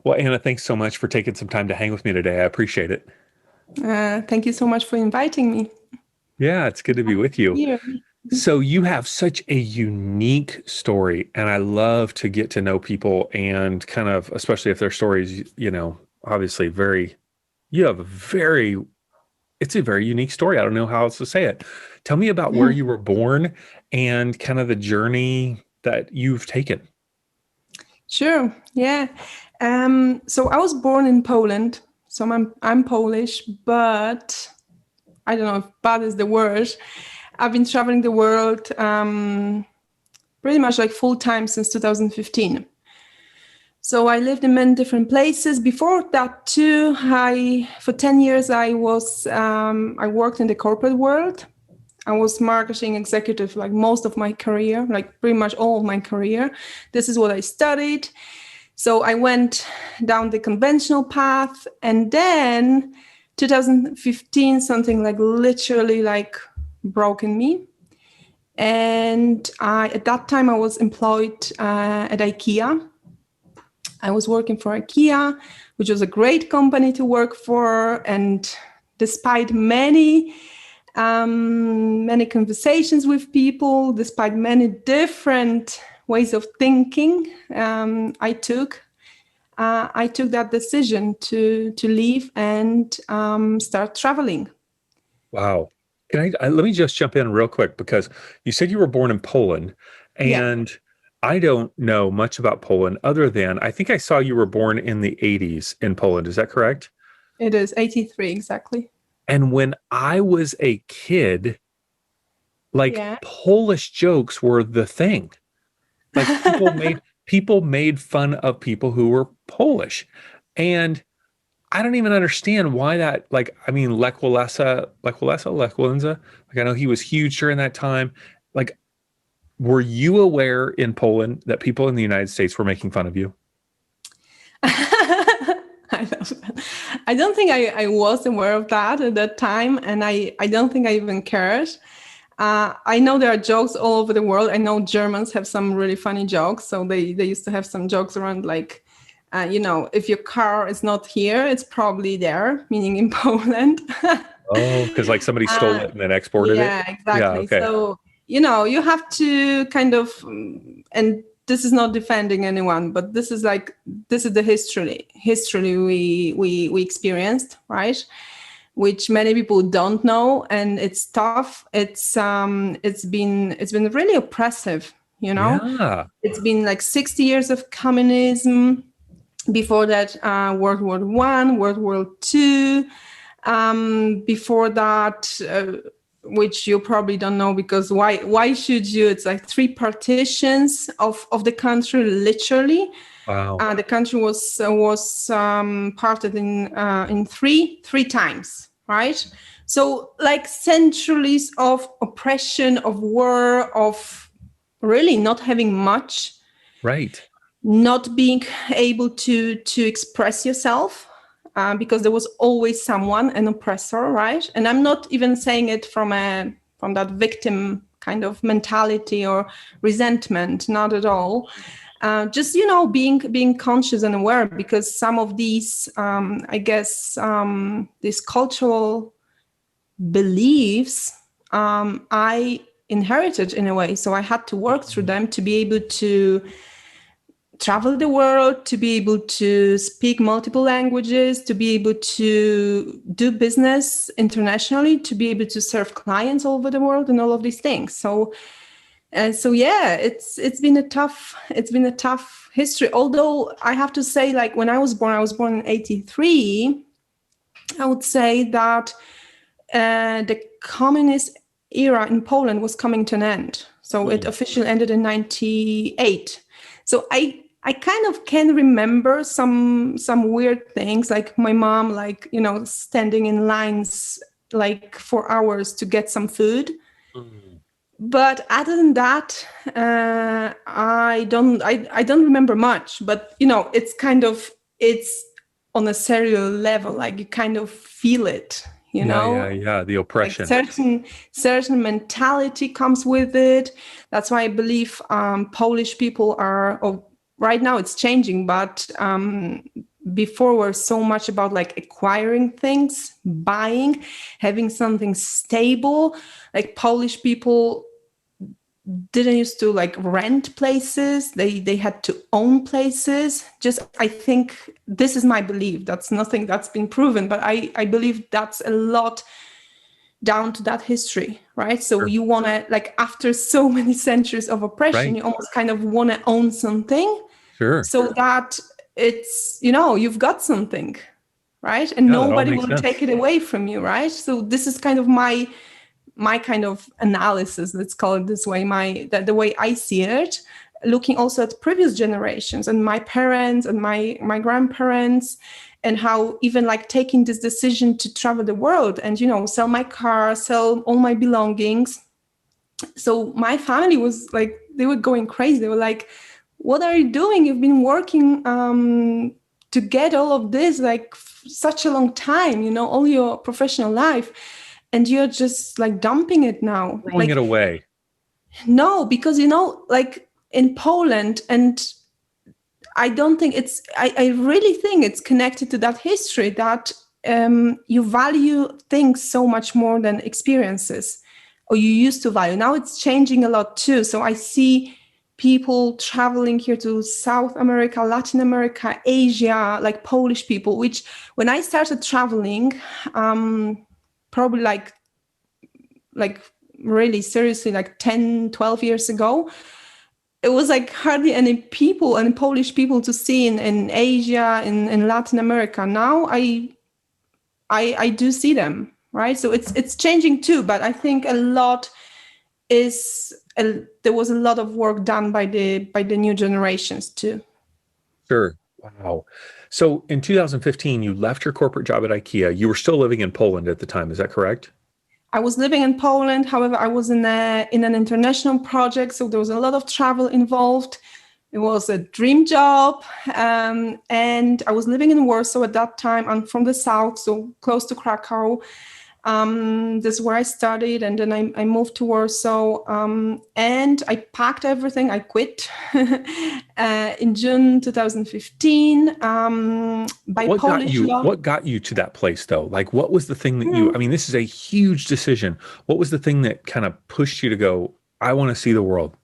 Well, Anna, thanks so much for taking some time to hang with me today. I appreciate it. Thank you so much for inviting me. Yeah, it's good to be with you. Here. So you have such a unique story, and I love to get to know people and kind of, especially if their stories, obviously you have a very, it's a very unique story. I don't know how else to say it. Tell me about where you were born and kind of the journey that you've taken. Sure. Yeah. So I was born in Poland. So I'm Polish, but I don't know if bad is the word. I've been traveling the world pretty much like full time since 2015. So I lived in many different places. Before that too, for 10 years I worked in the corporate world. I was marketing executive like most of my career, like pretty much all of my career. This is what I studied. So I went down the conventional path, and then 2015, something like literally like broken me. And at that time I was employed at IKEA. I was working for IKEA, which was a great company to work for. And despite many conversations with people, despite many different ways of thinking, I took that decision to leave and start traveling. Wow. Let me just jump in real quick because you said you were born in Poland, Yeah, and I don't know much about Poland other than I think I saw you were born in the 80s in Poland. Is that correct? it is 83 exactly. And when I was a kid, like Yeah. Polish jokes were the thing. Like people made fun of people who were Polish. And I don't even understand why that, like, I mean, Lech Walesa, like, I know he was huge during that time. Like, were you aware in Poland that people in the United States were making fun of you? I don't think I was aware of that at that time, and I don't think I even cared. I know there are jokes all over the world. I know Germans have some really funny jokes. So they used to have some jokes around like, if your car is not here, it's probably there, meaning in Poland. Oh, because like somebody stole uh, it and then exported it? yeah, Yeah, exactly. okay. So, you have to kind of, and this is not defending anyone, but this is the history we experienced, right? Which many people don't know, and it's tough. It's been really oppressive. Yeah, It's been like 60 years of communism. Before that, World War I, World War II. Before that, which you probably don't know, because why should you? It's like three partitions of the country, literally. wow. The country was parted in three times, right? So like centuries of oppression, of war, of really not having much, Right. not being able to express yourself, because there was always someone, an oppressor, right? And I'm not even saying it from that victim kind of mentality or resentment, not at all. Just being conscious and aware, because some of these, I guess, these cultural beliefs, I inherited in a way. So I had to work through them to be able to travel the world, to be able to speak multiple languages, to be able to do business internationally, to be able to serve clients all over the world, and all of these things. So yeah, it's been a tough history. Although I have to say, like when I was born in '83. I would say that the communist era in Poland was coming to an end. So it Mm. officially ended in '98. So I kind of can remember some weird things, like my mom, like standing in lines like for hours to get some food. Mm. But other than that, I don't remember much. But it's on a cellular level, like you kind of feel it, Yeah, yeah, yeah. The like oppression. certain mentality comes with it. That's why I believe Polish people are. Oh, right now it's changing, but before were so much about like acquiring things, buying, having something stable. Like Polish people didn't used to like rent places. They had to own places. Just, I think this is my belief. That's nothing that's been proven, but I believe that's a lot down to that history, right? So Sure. you want to, like, after so many centuries of oppression, Right. you almost kind of want to own something Sure. so that it's, you know, you've got something, right? And Yeah, that all nobody makes will sense. take it away from you, right? So this is kind of my kind of analysis, let's call it this way, the way I see it, looking also at previous generations and my parents and my grandparents, and how even like taking this decision to travel the world and, you know, sell my car, sell all my belongings. So my family was like, they were going crazy. They were like, what are you doing? You've been working to get all of this, like such a long time, you know, all your professional life, and you're just like dumping it now. Throwing it Like, away. no, because, you know, like in Poland, and I don't think it's, I really think it's connected to that history that you value things so much more than experiences, or you used to value. Now it's changing a lot too. So I see people traveling here to South America, Latin America, Asia, like Polish people, which when I started traveling, probably like really seriously, like 10, 12 years ago, it was like hardly any people and Polish people to see in Asia, in Latin America. Now I do see them, right? So it's changing too, but I think a lot there was a lot of work done by the new generations too. Sure. Wow. So in 2015, you left your corporate job at IKEA. You were still living in Poland at the time. Is that correct? I was living in Poland. However, I was in an international project, so there was a lot of travel involved. It was a dream job, and I was living in Warsaw at that time. I'm from the south, so close to Krakow. This is where I studied, and then I moved to Warsaw, and I packed everything. I quit in June 2015 by What got Polish you, law. what got you to that place though? Like what was the thing that I mean, this is a huge decision. What was the thing that kind of pushed you to go, I want to see the world?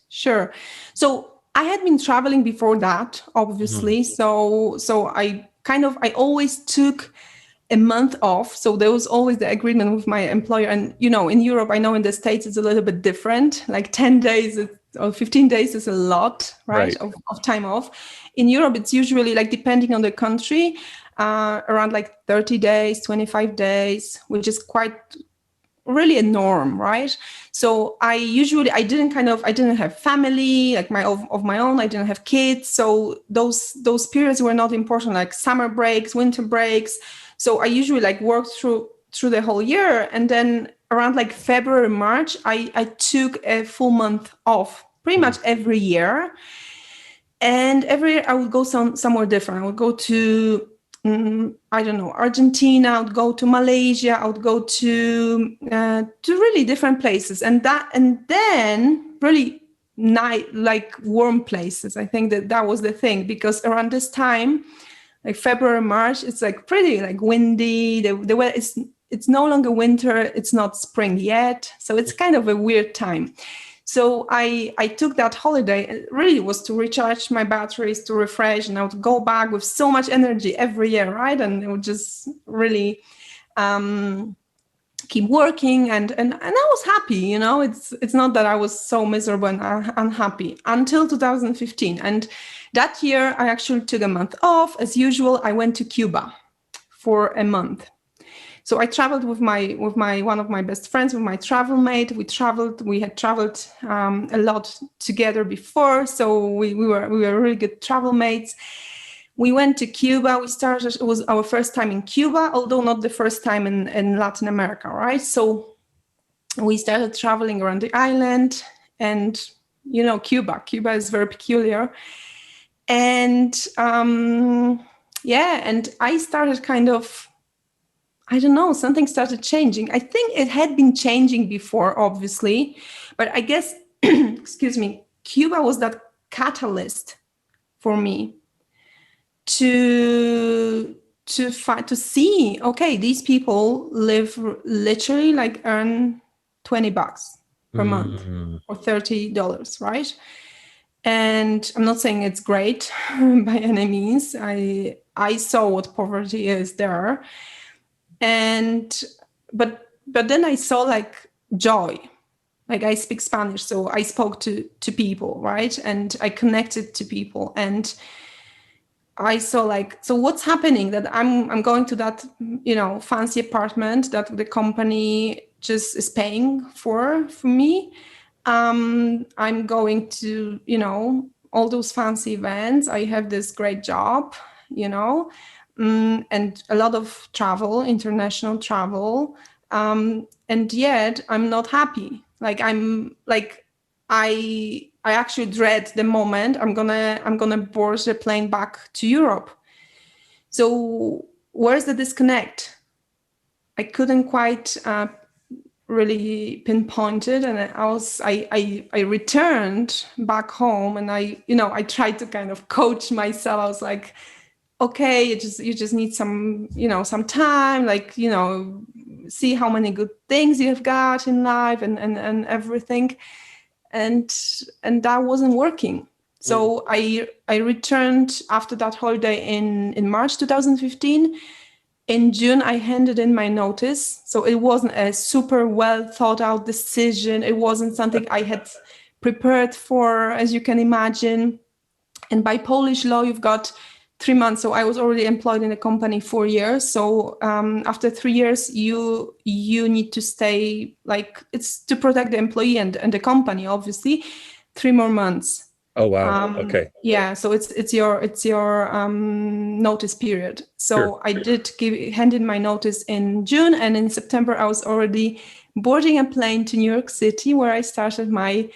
Sure. So I had been traveling before that, Mhm. obviously. So I always took a month off. So there was always the agreement with my employer. And, you know, in Europe, I know in the States it's a little bit different. Like 10 days or 15 days is a lot, right, Right. of time off. In Europe, it's usually like, depending on the country, around like 30 days, 25 days, which is quite really a norm, right? So I didn't have family like of my own. I didn't have kids, so those periods were not important, like summer breaks, winter breaks. So I usually like worked through the whole year, and then around like February, March, I took a full month off pretty much Mhm. every year. And every year I would go somewhere different. I would go to I don't know, Argentina. I would go to Malaysia. I would go to really different places, and then really night, like warm places. I think that was the thing, because around this time, like February, March, it's like pretty like windy. The weather it's no longer winter. It's not spring yet, so it's kind of a weird time. So I took that holiday. It really was to recharge my batteries, to refresh, and I would go back with so much energy every year, right? And it would just really keep working, and I was happy. You know, it's not that I was so miserable and unhappy until 2015. And that year, I actually took a month off. As usual, I went to Cuba for a month. So I traveled with my one of my best friends, with my travel mate. We had traveled a lot together before, so we were really good travel mates. We went to Cuba. It was our first time in Cuba, although not the first time in Latin America, right? So we started traveling around the island, and you know, Cuba is very peculiar. And and I started kind of, I don't know, something started changing. I think it had been changing before, obviously, but I guess, excuse me, Cuba was that catalyst for me. to to see, okay, these people live literally like earn $20 per month Mm, or $30, right? And I'm not saying it's great by any means. I saw what poverty is there, and but then I saw like joy. Like I speak Spanish, so I spoke to people, right? And I connected to people, and I saw like, so what's happening that I'm going to that, fancy apartment that the company just is paying for me. I'm going to, all those fancy events. I have this great job, and a lot of travel, international travel. And yet I'm not happy. Like I actually dread the moment I'm gonna board the plane back to Europe. So where's the disconnect? I couldn't quite really pinpoint it, and I returned back home, and I tried to kind of coach myself. I was like, okay, you just need some time, like see how many good things you have got in life, and everything, and that wasn't working. mm. So I returned after that holiday in March 2015. In June, I handed in my notice. So it wasn't a super well thought out decision. It wasn't something I had prepared for, as you can imagine. And by Polish law, you've got 3 months. So I was already employed in the company 4 years. So after 3 years, you need to stay, like, it's to protect the employee and the company, obviously, 3 more months. Oh, wow. Okay. Yeah, so it's your notice period. Sure. So I did hand in my notice in June, and in September I was already boarding a plane to New York City, where I started my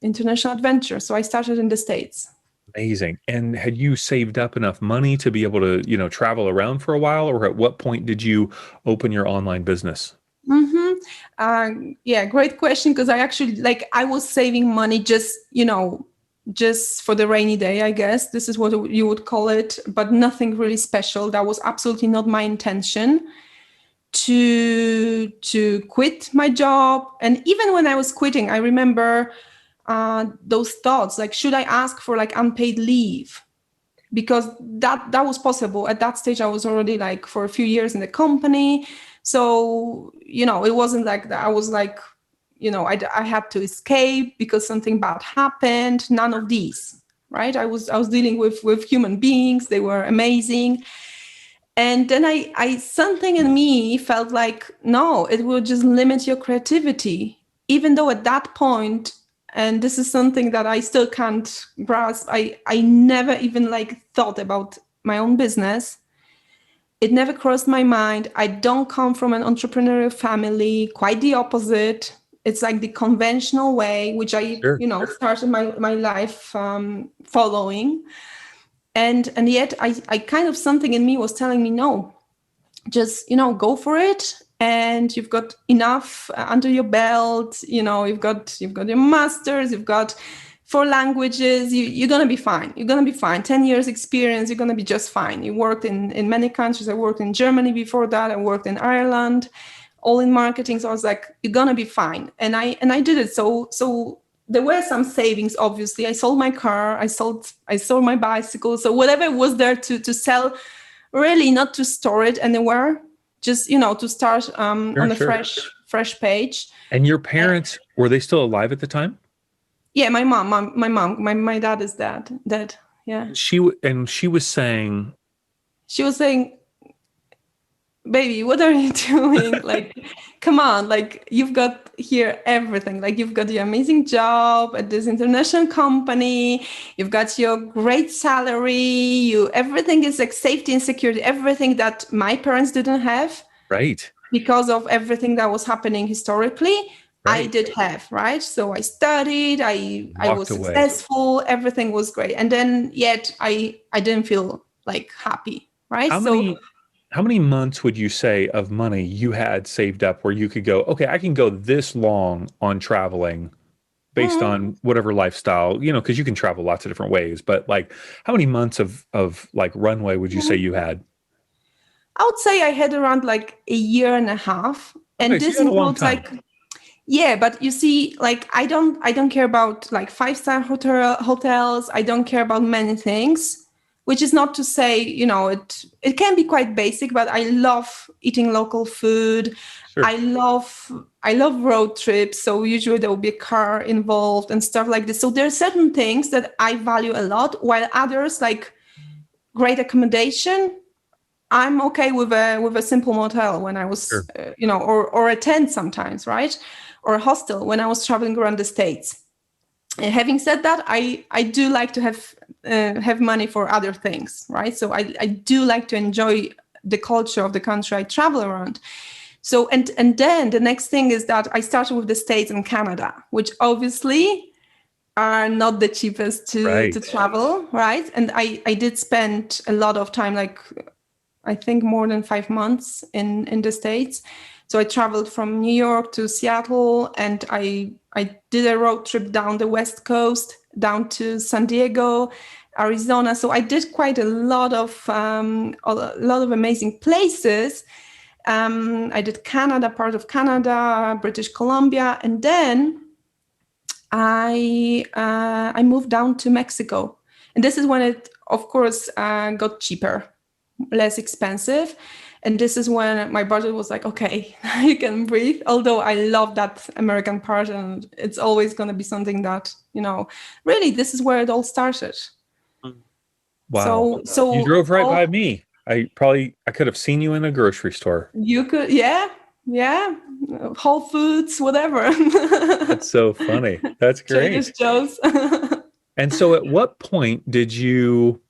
international adventure. So I started in the States. Amazing. And had you saved up enough money to be able to, travel around for a while, or at what point did you open your online business? Mm-hmm. Yeah, great question. Because I actually, like, I was saving money just for the rainy day, I guess. This is what you would call it, but nothing really special. That was absolutely not my intention to quit my job. And even when I was quitting, I remember those thoughts, like, should I ask for like unpaid leave? Because that was possible at that stage. I was already like for a few years in the company, so it wasn't like that I was like, I had to escape because something bad happened. None of these, right? I was dealing with human beings. They were amazing. And then I something in me felt like, no, it will just limit your creativity, even though at that point, and this is something that I still can't grasp, I never even like thought about my own business. It never crossed my mind. I don't come from an entrepreneurial family, quite the opposite. It's like the conventional way, which I, Sure. started my life following. And yet I kind of, something in me was telling me, no, just go for it. And you've got enough under your belt. You've got your masters, you've got 4 languages. You're gonna be fine. You're gonna be fine. 10 years experience, you're gonna be just fine. You worked in many countries. I worked in Germany before that. I worked in Ireland, all in marketing. So I was like, you're gonna be fine. And I did it. So there were some savings. Obviously, I sold my car. I sold my bicycle. So whatever was there to sell, really not to store it anywhere, just to start Sure, on a sure. fresh page. And your parents, were they still alive at the time? Yeah, my dad is dead. Yeah, And she was saying, she was saying, baby, what are you doing? Like, come on, like, you've got here everything. Like, you've got your amazing job at this international company, you've got your great salary, everything is like safety and security, everything that my parents didn't have right, because of everything that was happening historically. I right, did have, right? So I studied, I walked was away. successful, everything was great. And then yet I didn't feel like happy, right? How So many how many months would you say of money you had saved up where you could go, okay, I can go this long on traveling? based on whatever lifestyle, because you can travel lots of different ways, but like how many months of like runway would you say you had? I would say I had around like a year and a half. Okay, And so you this had a long includes time. like, yeah, but you see, like I don't care about like five-star hotels. I don't care about many things, which is not to say, it can be quite basic, but I love eating local food. Sure. I love I love road trips. So usually there will be a car involved and stuff like this. So there are certain things that I value a lot, while others like great accommodation. I'm okay with a simple motel when I was, Sure. or a tent sometimes, right? Or a hostel when I was traveling around the States. Having said that, I do like to have money for other things, right? So I do like to enjoy the culture of the country I travel around. So and then the next thing is that I started with the States and Canada, which obviously are not the cheapest to Right. travel, right? And I did spend a lot of time, like I think more than 5 months in the States. So I traveled from New York to Seattle, and I did a road trip down the West Coast, down to San Diego, Arizona. So I did quite a lot of amazing places. I did Canada, part of Canada, British Columbia, and then I moved down to Mexico, and this is when it, of course, got cheaper, less expensive. And this is when my budget was like, okay, you can breathe. Although I love that American part, and it's always going to be something that, really, this is where it all started. Wow. So, You so drove right all by me. I could have seen you in a grocery store. you could, yeah, yeah, Whole Foods, whatever, That's so funny. That's Trader great. Joe's. And so at what point did you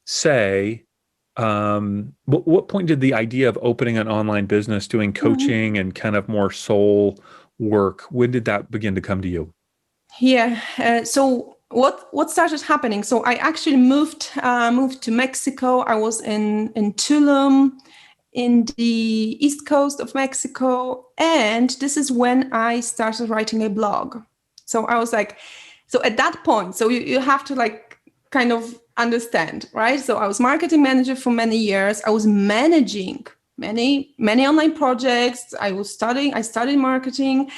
say, what point did the idea of opening an online business, doing coaching and kind of more soul work, when did that begin to come to you? Yeah. So what started happening? So I actually moved to Mexico. I was in Tulum, in the east coast of Mexico, and this is when I started writing a blog. So I was like, so at that point, so you have to like kind of understand, right? So I was marketing manager for many years. I was managing many online projects. I studied marketing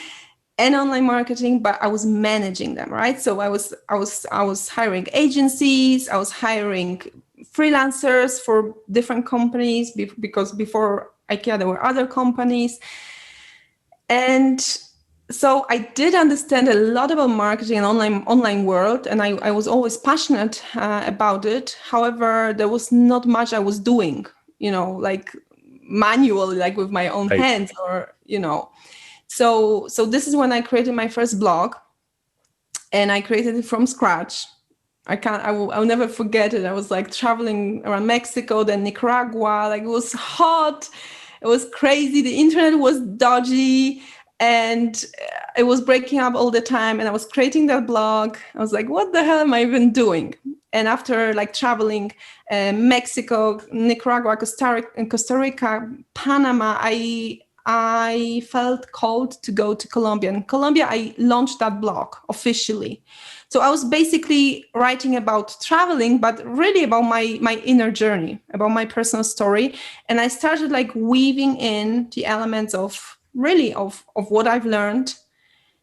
and online marketing, but I was managing them, right? So I was hiring agencies, I was hiring freelancers for different companies, because before IKEA there were other companies. And so I did understand a lot about marketing and online world, and I was always passionate about it. However, there was not much I was doing, like manually, like with my own Right. hands, or. So this is when I created my first blog, and I created it from scratch. I'll never forget it. I was like traveling around Mexico, then Nicaragua. Like, it was hot, it was crazy. The internet was dodgy, and it was breaking up all the time. And I was creating that blog. I was like, what the hell am I even doing? And after like traveling Mexico, Nicaragua, Costa Rica, Panama, I felt called to go to Colombia. In Colombia, I launched that blog officially. So I was basically writing about traveling, but really about my inner journey, about my personal story. And I started like weaving in the elements of what I've learned.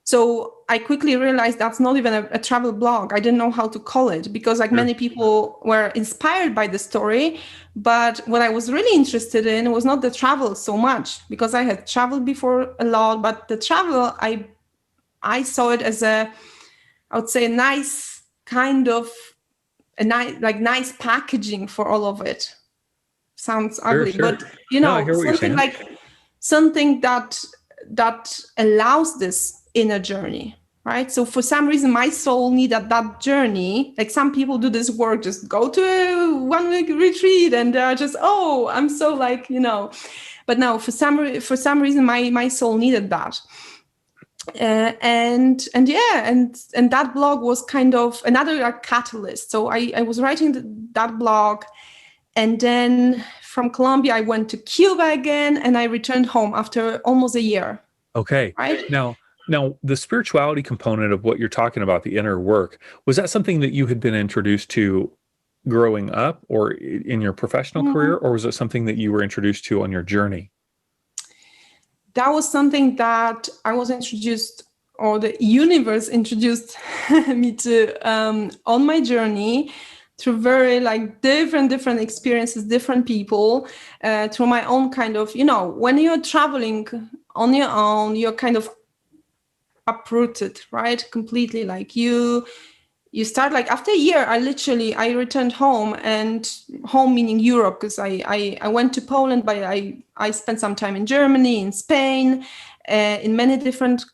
So I quickly realized that's not even a travel blog. I didn't know how to call it, because like Sure. many people were inspired by the story. But what I was really interested in was not the travel so much, because I had traveled before a lot, but the travel, I saw it as I would say, a nice kind of nice packaging for all of it. Sounds Sure, ugly, sure. but No, I hear what you're something saying. like something that allows this inner journey, right? So for some reason, my soul needed that journey. Like, some people do this work, just go to a 1 week retreat, and they're just, oh, I'm so like, But no, for some reason, my soul needed that. And yeah, and that blog was kind of another like catalyst. So I was writing that blog, and then from Colombia I went to Cuba again, and I returned home after almost a year, Okay. right? Now, Now, the spirituality component of what you're talking about, the inner work, was that something that you had been introduced to growing up or in your professional career, or was it something that you were introduced to on your journey? That was something that I was introduced, or the universe introduced me to on my journey through very like different experiences, different people, through my own kind of, when you're traveling on your own, you're kind of uprooted, right? Completely. Like you start like after a year, I returned home, and home meaning Europe, because I went to Poland, but I spent some time in Germany, in Spain, in many different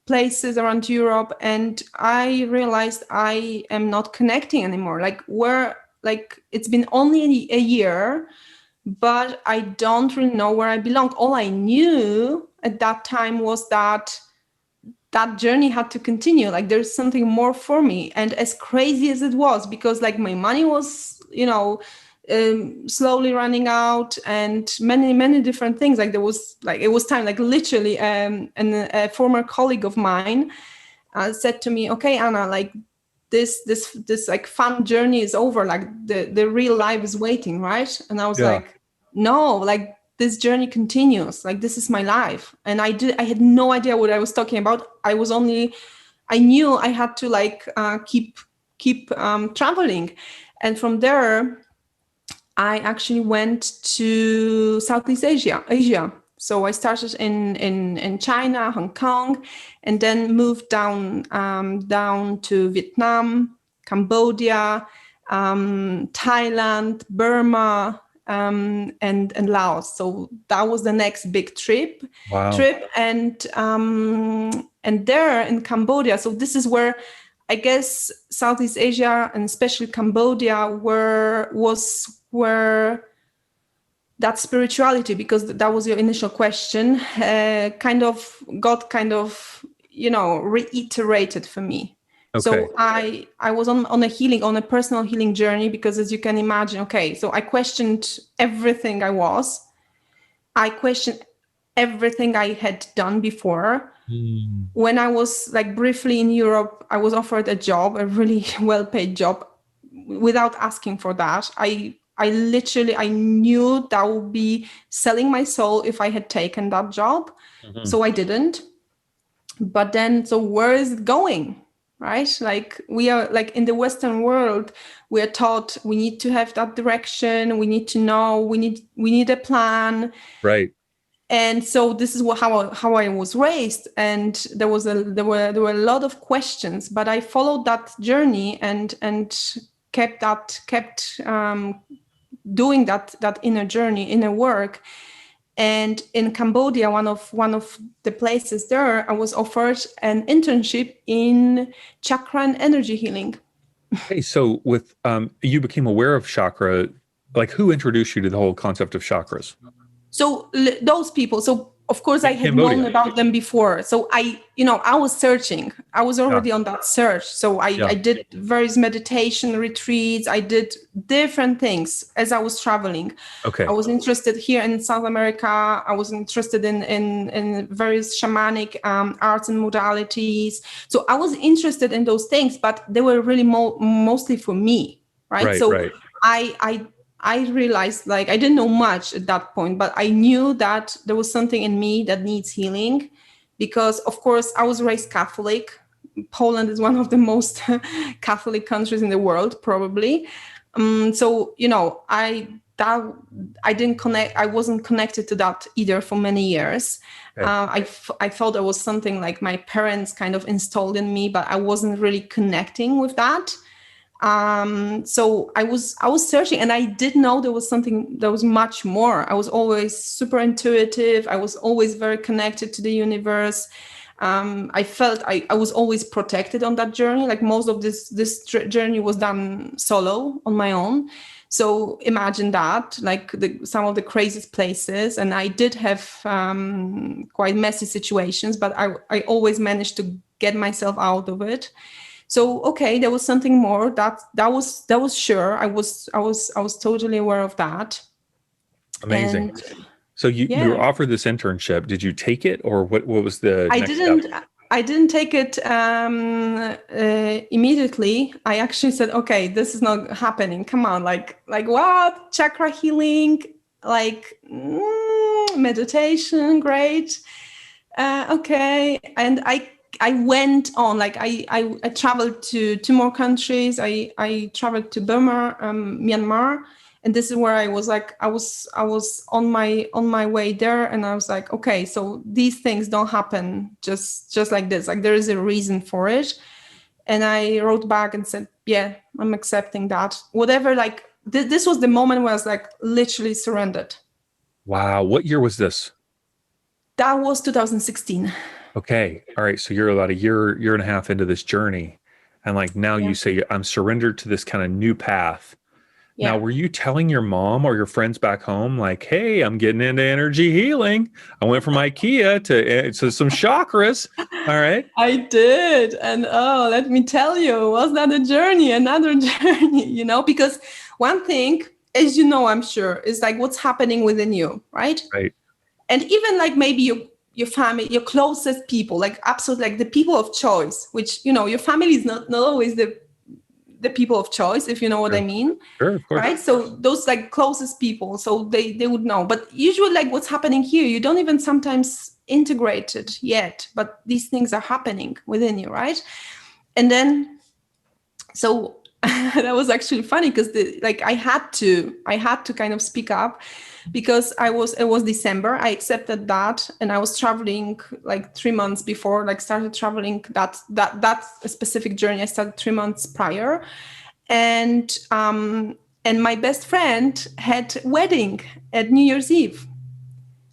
places around Europe, and I realized I am not connecting anymore. Like it's been only a year, but I don't really know where I belong. All I knew at that time was that journey had to continue. Like there's something more for me. And as crazy as it was, because like my money was, slowly running out, and many different things. Like there was like, it was time, like literally, and a former colleague of mine said to me, okay, Anna, like this like fun journey is over. Like the real life is waiting, right? And I was Yeah. like, no, like this journey continues. Like this is my life. And I had no idea what I was talking about. I knew I had to like keep traveling. And from there, I actually went to Southeast Asia. So I started in China, Hong Kong, and then moved down to Vietnam, Cambodia, Thailand, Burma, and Laos. So that was the next big trip. Wow. And there in Cambodia. So this is where I guess Southeast Asia, and especially Cambodia, was where that spirituality, because that was your initial question, kind of reiterated for me. Okay. So I was on a personal healing journey, because as you can imagine, okay, so I questioned everything I questioned everything I had done before. Mm. When I was like briefly in Europe, I was offered a job, a really well-paid job, without asking for that. I knew that would be selling my soul if I had taken that job. Mhm. So I didn't. But then, so where is it going? Right? Like we are like in the Western world, we are taught we need to have that direction. We need to know, we need a plan. Right. And so this is how I was raised, and there were a lot of questions, but I followed that journey and kept doing that inner journey, inner work. And in Cambodia, one of the places there, I was offered an internship in chakra and energy healing. Hey, so with you became aware of chakra, like who introduced you to the whole concept of chakras? So those people, so of course I In had known Cambodia. about them before. So I was searching. I was Yeah. already on that search. So I Yeah. did various meditation retreats. I did different things as I was traveling. I Okay. was interested here in South America. I was interested in various shamanic arts and modalities. So I was interested in those things, but they were really mostly for me, right? Right. So Right. I realized, like, I didn't know much at that point, but I knew that there was something in me that needs healing, because of course I was raised Catholic. Poland is one of the most Catholic countries in the world, probably. So I didn't connect. I wasn't connected to that either for many years. Okay. I thought there was something like my parents kind of installed in me, but I wasn't really connecting with that. So I was searching, and I did know there was something, there was much more. I was always super intuitive. I was always very connected to the universe. I felt I was always protected on that journey. Like most of this journey was done solo on my own. So imagine that, like some of the craziest places. And I did have quite messy situations, but I always managed to get myself out of it. So okay, there was something more. That was sure. I was totally aware of that. Amazing. And So you were yeah, offered this internship. Did you take it, or what was the I next step? didn't. I didn't take it immediately. I actually said, okay, this is not happening. Come on, like what? Chakra healing, like meditation, great. Okay, and I went on. Like I traveled to 2 more countries. I traveled to Burma, Myanmar, and this is where I was like I was on my way there, and I was like, okay, so these things don't happen just like this. Like there is a reason for it. And I wrote back and said, yeah, I'm accepting that. Whatever. Like this was the moment where I was like literally surrendered. Wow. What year was this? That was 2016. Okay. All right. So you're about a year and a half into this journey. And like now Yeah. you say, I'm surrendered to this kind of new path. Now, Yeah. were you telling your mom or your friends back home, like, hey, I'm getting into energy healing? I went from IKEA to some chakras. All right. I did. And oh, let me tell you, was that a journey, another journey, because one thing, as you know, I'm sure, is like what's happening within you, right? Right. And even like maybe your family, your closest people, like absolutely like the people of choice, which, your family is not always the people of choice, if you know what I Sure. mean. Sure. Of course. Right. So those like closest people, so they would know. But usually like what's happening here, you don't even sometimes integrate it yet, but these things are happening within you, right? And then so that was actually funny because I had to kind of speak up because it was December. I accepted that, and I was traveling like 3 months before, like started traveling that's a specific journey. I started 3 months prior, and my best friend had wedding at New Year's Eve.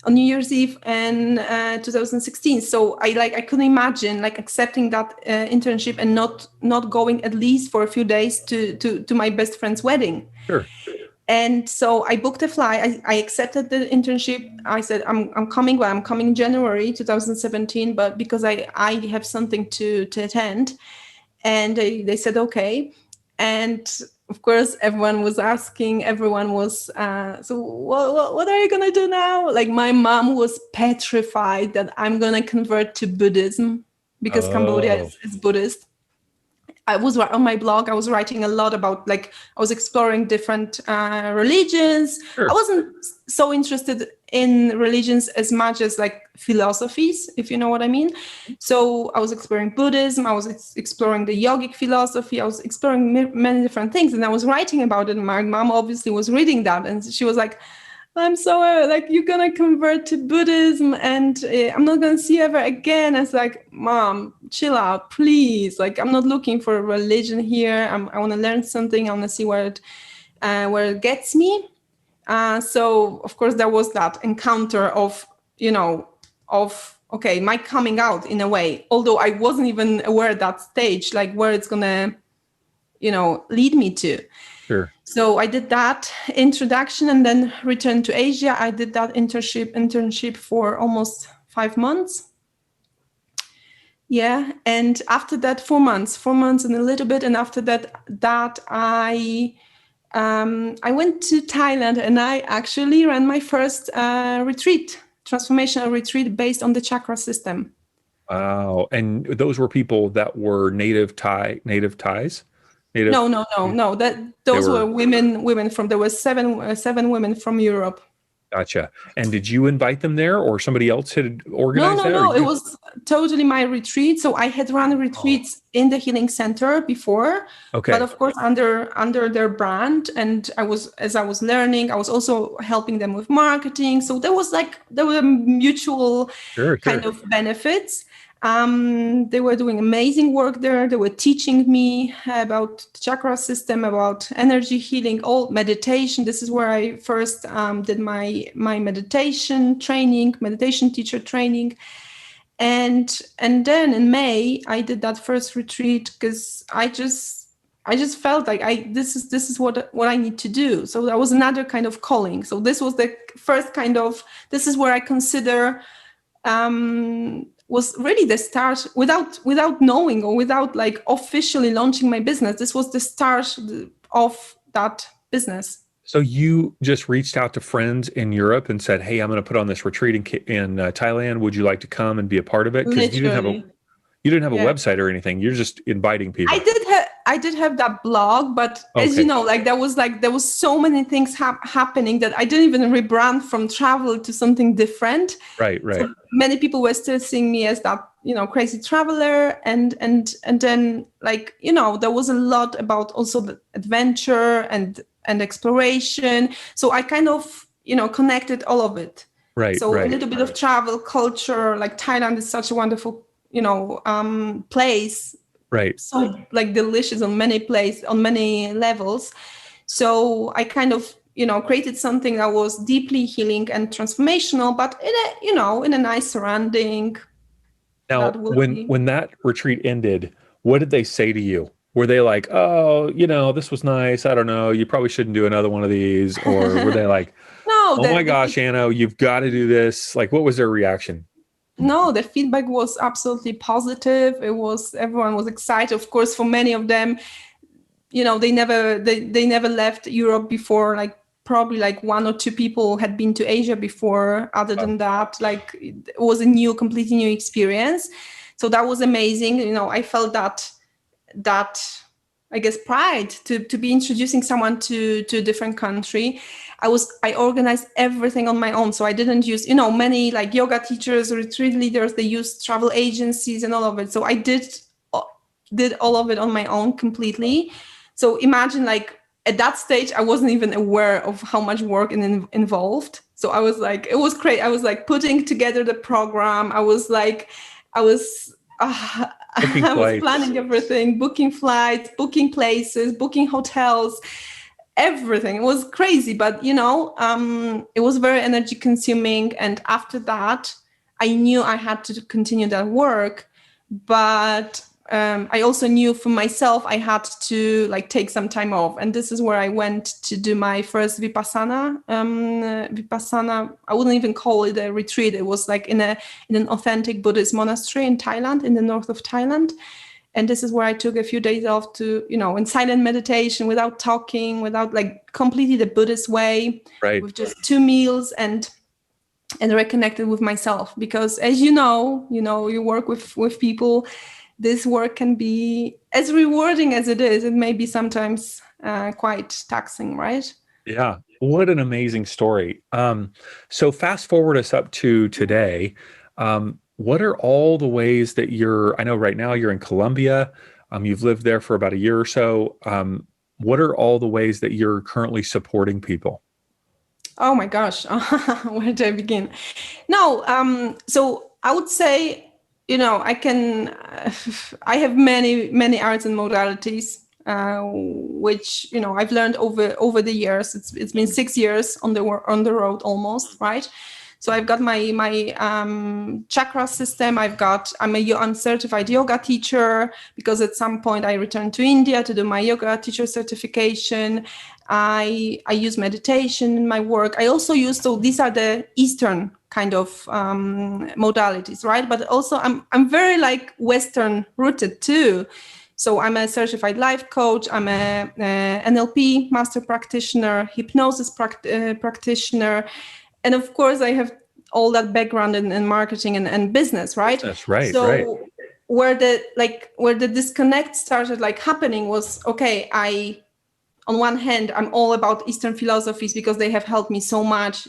On New Year's Eve in 2016. So I couldn't imagine like accepting that internship and not going at least for a few days to my best friend's wedding. Sure. And so I booked a flight. I accepted the internship. I said, I'm coming, but I'm coming January 2017, but because I have something to attend. And they said, okay. And of course, everyone was asking, everyone was, so what are you going to do now? Like my mom was petrified that I'm going to convert to Buddhism because Cambodia Oh, is Buddhist. I was on my blog. I was writing a lot about I was exploring different religions. I sure. wasn't so interested in religions as much as like philosophies, if you know what I mean. So I was exploring Buddhism. I was exploring the yogic philosophy. I was exploring many different things, and I was writing about it. And my mom obviously was reading that, and she was like, I'm so like you're gonna convert to Buddhism and I'm not gonna see you ever again. It's like, Mom, chill out, please. Like I'm not looking for a religion here. I want to learn something. I want to see where it gets me. So of course there was that encounter of okay, my coming out in a way. Although I wasn't even aware at that stage, like where it's gonna lead me to. Sure. So I did that introduction and then returned to Asia. I did that internship for almost 5 months. Yeah. And after that, 4 months and a little bit. And after that I went to Thailand and I actually ran my first transformational retreat based on the chakra system. Wow. And those were people that were Thais, native. No. They Those were were, women from. There were seven women from Europe. gotcha. And did you invite them there or somebody else had organized that or No. It you? was totally my retreat. So I had run Oh, retreats in the healing center before, but okay. of course under their brand. And as I was learning, I was also helping them with marketing. So there were mutual Sure, kind sure. of benefits. They were doing amazing work there. They were teaching me about the chakra system, about energy healing, all meditation. This is where I first did my meditation training, meditation teacher training. And then in May, I did that first retreat because I just felt like this is what I need to do. So that was another kind of calling. So this was the first kind of, this is where I consider was really the start without knowing or without like officially launching my business. This was the start of that business. So you just reached out to friends in Europe and said, "Hey, I'm going to put on this retreat in Thailand. Would you like to come and be a part of it?" Because you didn't have a Literally. You didn't have a Yeah. website or anything. You're just inviting people. I did have that blog, but as you Okay. know, like there was so many things happening that I didn't even rebrand from travel to something different. Right, So right, many people were still seeing me as that, crazy traveler, and then, like, there was a lot about also the adventure and exploration. So I kind of, connected all of it. right, So a right, little bit of travel culture, like Thailand is such a wonderful, place, right. so like delicious on many levels. So I kind of, created something that was deeply healing and transformational, but in a nice surrounding Now, that would when be. when that retreat ended, what did they say to you? Were they like, "Oh, this was nice. I don't know. You probably shouldn't do another one of these," or were they like, No, "Oh my gosh, Anna, you've got to do this"? Like, what was their reaction? no, the feedback was absolutely positive. Everyone was excited. Of course, for many of them, they never left Europe before. Like, probably like one or two people had been to Asia before. Other Wow. than that, like, it was a completely new experience. So that was amazing. I felt that I guess pride to be introducing someone to a different country. I organized everything on my own. So I didn't use, many like yoga teachers, retreat leaders, they use travel agencies and all of it. So I did all of it on my own completely. So imagine, like, at that stage, I wasn't even aware of how much work involved. So I was like, it was great. I was like putting together the program. I was Booking I was flights. planning everything, booking flights, booking places, booking hotels, everything. It was crazy, but it was very energy consuming. And after that, I knew I had to continue that work, but I also knew for myself I had to, like, take some time off, and this is where I went to do my first vipassana. Vipassana, I wouldn't even call it a retreat. It was like in an authentic Buddhist monastery in Thailand, in the north of Thailand. And this is where I took a few days off to, in silent meditation, without talking, without, like, completely the Buddhist way, Right. with just 2 meals, and reconnected with myself. Because, as you work with people, this work can be as rewarding as it is. It may be sometimes quite taxing, right? Yeah. What an amazing story. So fast forward us up to today. What are all the ways that I know right now you're in Colombia. You've lived there for about a year or so. What are all the ways that you're currently supporting people? Oh my gosh, where do I begin? No, so I would say, I have many arts and modalities, which I've learned over the years. It's been 6 years on the road almost, right? So I've got my chakra system. I'm certified yoga teacher, because at some point I returned to India to do my yoga teacher certification. I use meditation in my work. I also use, so these are the Eastern kind of modalities, right? But also I'm very, like, Western rooted too. So I'm a certified life coach. I'm a NLP master practitioner, hypnosis practitioner. And of course, I have all that background in marketing and business, right? That's right, right. So where the disconnect started, like, happening was, okay, on one hand, I'm all about Eastern philosophies because they have helped me so much,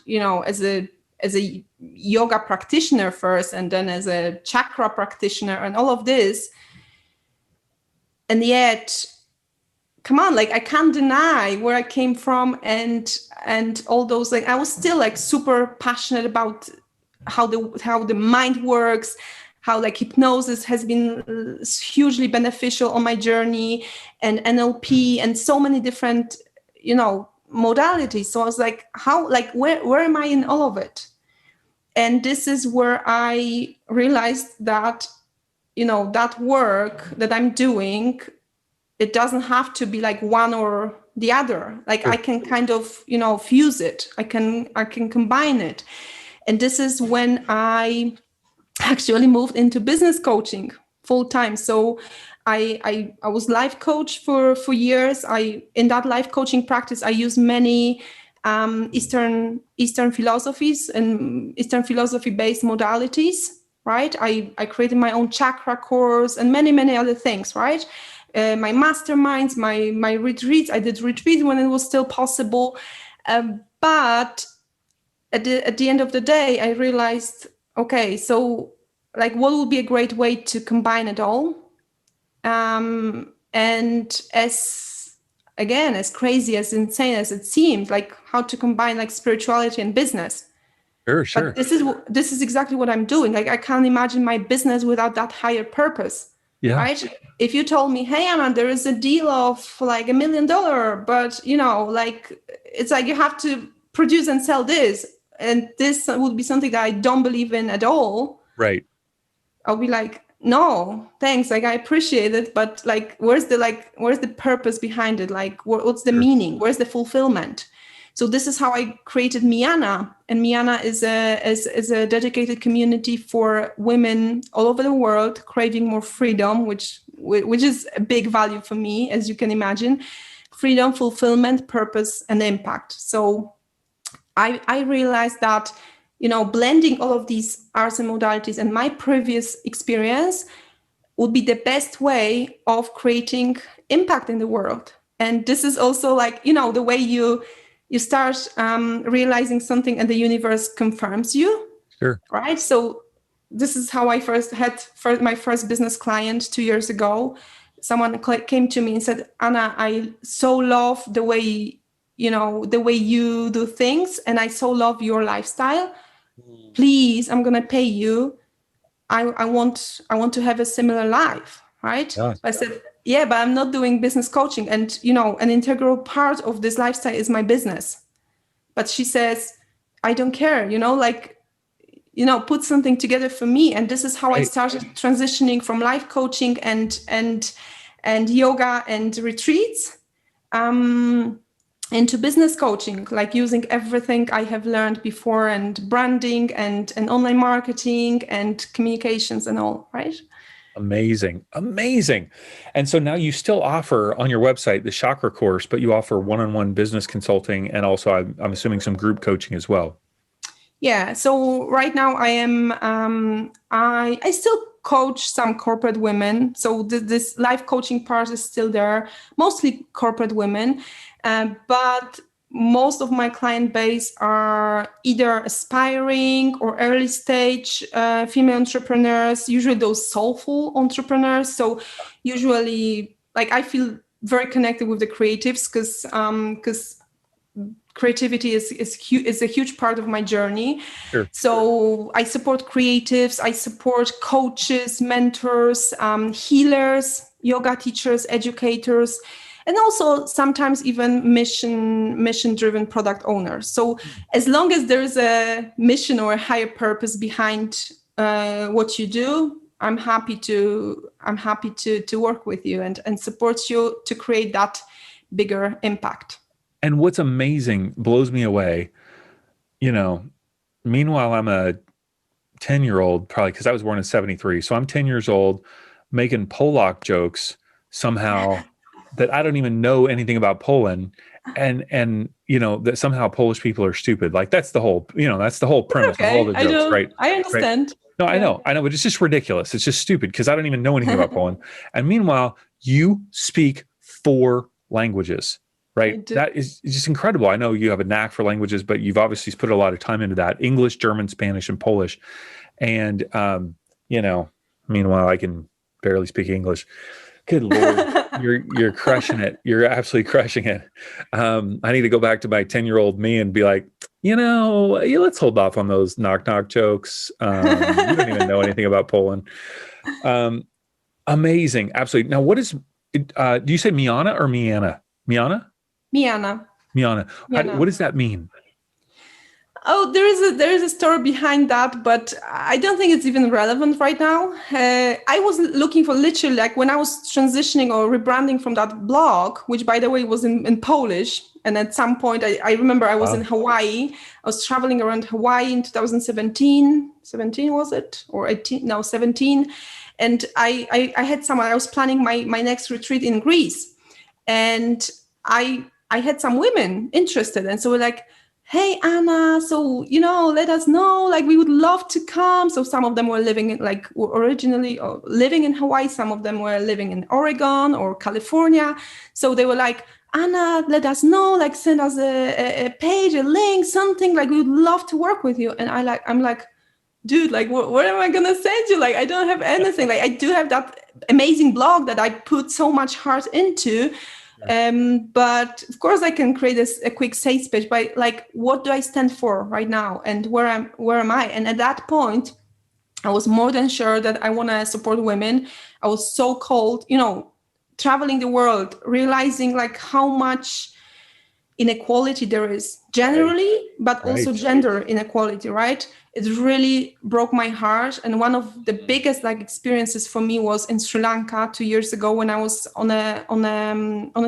as a yoga practitioner first, and then as a chakra practitioner and all of this. And yet, come on, like, I can't deny where I came from, and all those, like, I was still, like, super passionate about how the mind works, how, like, hypnosis has been hugely beneficial on my journey, and NLP, and so many different modalities. So I was like, where am I in all of it? And this is where I realized that that work that I'm doing, it doesn't have to be like one or the other. Like, Sure. I can kind of, fuse it. I can combine it. And this is when I actually moved into business coaching full time. So I was life coach for years. In that life coaching practice, I use many Eastern philosophies and Eastern philosophy based modalities. right? I created my own chakra course and many, many other things, right? My masterminds, my retreats. I did retreats when it was still possible. But at the end of the day, I realized, okay, so like what would be a great way to combine it all? And as crazy, as insane as it seemed, like how to combine like spirituality and business. Sure, But sure. this is exactly what I'm doing. Like I can't imagine my business without that higher purpose, Yeah, right? If you told me, hey, Anna, there is a deal of like $1 million, but like it's like you have to produce and sell this, and this would be something that I don't believe in at all. right. I'll be like, no, thanks. Like I appreciate it, but where's the purpose behind it? Like, what's the Sure. meaning? Where's the fulfillment? So this is how I created Miannah, and Miannah is a dedicated community for women all over the world craving more freedom, which is a big value for me, as you can imagine. Freedom, fulfillment, purpose, and impact. So I realized that, blending all of these arts and modalities and my previous experience would be the best way of creating impact in the world. And this is also like, the way you start realizing something and the universe confirms you, Sure. right? So this is how I first had my first business client 2 years ago. Someone came to me and said, Anna, I so love the way you do things, and I so love your lifestyle. Please, I'm gonna pay you. I want to have a similar life, right? Yeah. I said, yeah, but I'm not doing business coaching, and an integral part of this lifestyle is my business. But she says, I don't care, put something together for me. And this is how I Right. started transitioning from life coaching and yoga and retreats into business coaching, like using everything I have learned before, and branding and online marketing and communications and all, right? Amazing. Amazing. And so now you still offer on your website the chakra course, but you offer one-on-one business consulting and also I'm assuming some group coaching as well. Yeah. So right now I am, I still coach some corporate women. So this life coaching part is still there, mostly corporate women. But most of my client base are either aspiring or early stage female entrepreneurs, usually those soulful entrepreneurs. So usually, like, I feel very connected with the creatives because creativity is a huge part of my journey. Sure. So I support creatives, I support coaches, mentors, healers, yoga teachers, educators, and also sometimes even mission driven product owners. So as long as there's a mission or a higher purpose behind what you do, I'm happy to work with you and support you to create that bigger impact. And what's amazing, blows me away, meanwhile, I'm a 10-year-old, probably because I was born in 73. So I'm 10 years old making Polak jokes somehow that I don't even know anything about Poland. And that somehow Polish people are stupid. Like that's the whole premise of all Okay, the jokes, right? I Right. understand. No, Yeah. I know, but it's just ridiculous. It's just stupid because I don't even know anything about Poland. And meanwhile, you speak 4 languages, I right? do. That is just incredible. I know you have a knack for languages, but you've obviously put a lot of time into that: English, German, Spanish, and Polish. And meanwhile, I can barely speak English. Good Lord, you're crushing it. You're absolutely crushing it. I need to go back to my 10-year-old me and be like, let's hold off on those knock knock jokes. You don't even know anything about Poland. Amazing, absolutely. Now, what is? Do you say Miannah or Miannah? Miannah? Miannah. Miannah. What Miannah. does that mean? Oh, there is a story behind that, but I don't think it's even relevant right now. I was looking for literally, like, when I was transitioning or rebranding from that blog, which by the way was in Polish. And at some point, I remember I was in Hawaii. I was traveling around Hawaii in 2017. 17 was it? Or 18? No, 17. And I had someone, I was planning my next retreat in Greece. And I had some women interested. And so we're like, hey, Anna, so, let us know, like, we would love to come. So some of them were living in, like, were originally living in Hawaii. Some of them were living in Oregon or California. So they were like, Anna, let us know, like, send us a page, a link, something, like, we would love to work with you. And I'm like, dude, like, what am I going to send you? Like, I don't have anything. Like, I do have that amazing blog that I put so much heart into. But of course I can create a quick sales page, but like, what do I stand for right now? And where am I? And at that point, I was more than sure that I want to support women. I was so cold, traveling the world, realizing like how much inequality there is generally, but also gender inequality, right? It really broke my heart. And one of the biggest like experiences for me was in Sri Lanka 2 years ago, when I was on a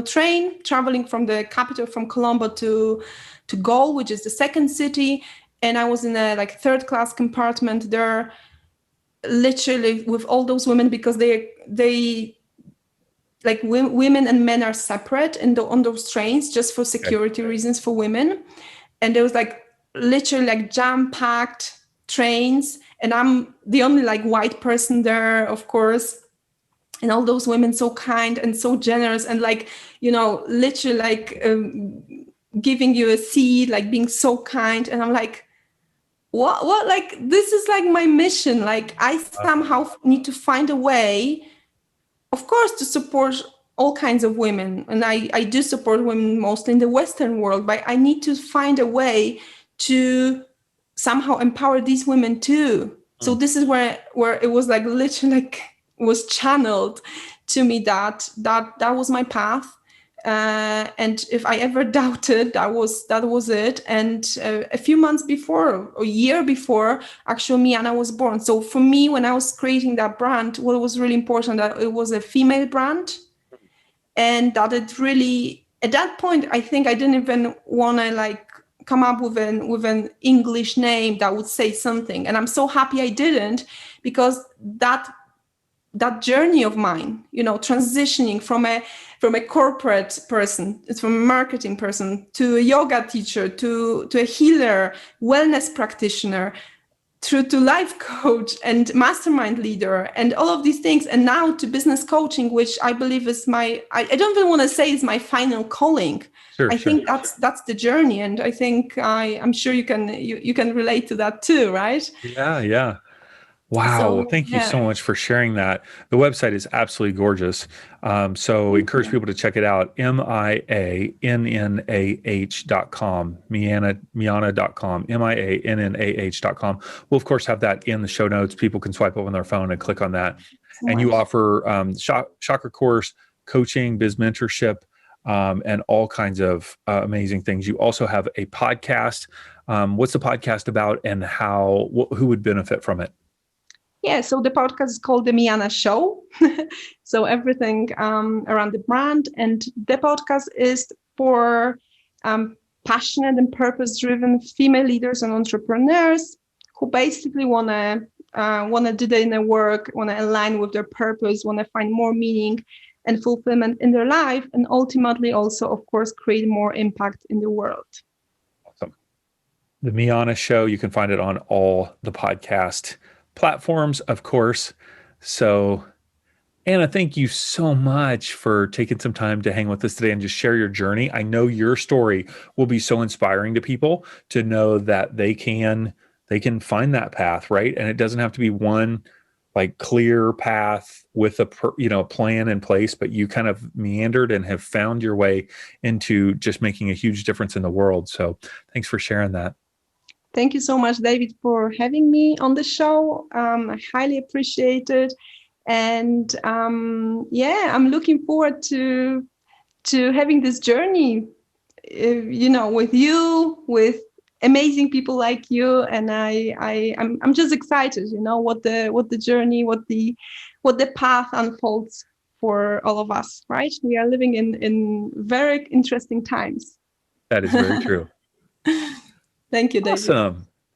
train traveling from the capital, from Colombo to Galle, which is the second city. And I was in a like third class compartment there, literally with all those women, because they like women and men are separate on those trains just for security reasons for women. And there was like literally like jam-packed trains, and I'm the only like white person there, of course. And all those women so kind and so generous, and like, literally like giving you a seat, like being so kind. And I'm like, what, like, this is like my mission. Like, I somehow need to find a way, of course, to support all kinds of women. And I do support women mostly in the Western world, but I need to find a way to somehow empower these women too. So this is where it was like literally like was channeled to me that was my path. And if I ever doubted, that was it. And a few months before, a year before, actually Miannah was born. So for me, when I was creating that brand, what was really important, that it was a female brand, and that it really, at that point, I think I didn't even want to like come up with an English name that would say something. And I'm so happy I didn't, because that journey of mine, transitioning from a corporate person, from a marketing person, to a yoga teacher, to a healer, wellness practitioner, through to life coach and mastermind leader, and all of these things, and now to business coaching, which I believe is I don't even want to say is my final calling. I think that's the journey, and I think I'm sure you can relate to that too, right? Yeah. Wow. So, Thank you so much for sharing that. The website is absolutely gorgeous. So encourage people to check it out. Miannah.com, Miannah.com, Miannah.com. We'll, of course, have that in the show notes. People can swipe up on their phone and click on that. And you offer chakra course, coaching, biz mentorship, and all kinds of amazing things. You also have a podcast. What's the podcast about, and who would benefit from it? Yeah, so the podcast is called The Miannah Show. So everything around the brand. And the podcast is for passionate and purpose-driven female leaders and entrepreneurs who basically want to do their inner work, want to align with their purpose, want to find more meaning and fulfillment in their life, and ultimately also, of course, create more impact in the world. Awesome. The Miannah Show, you can find it on all the podcast platforms, of course. So, Anna, thank you so much for taking some time to hang with us today and just share your journey. I know your story will be so inspiring to people to know that they can find that path, right? And it doesn't have to be one like clear path with a plan in place, but you kind of meandered and have found your way into just making a huge difference in the world. So, thanks for sharing that. Thank you so much, David, for having me on the show. I highly appreciate it. And I'm looking forward to having this journey, with you, with amazing people like you. And I'm just excited, what the journey, what the path unfolds for all of us, right? We are living in very interesting times. That is very true. Thank you, David. Awesome.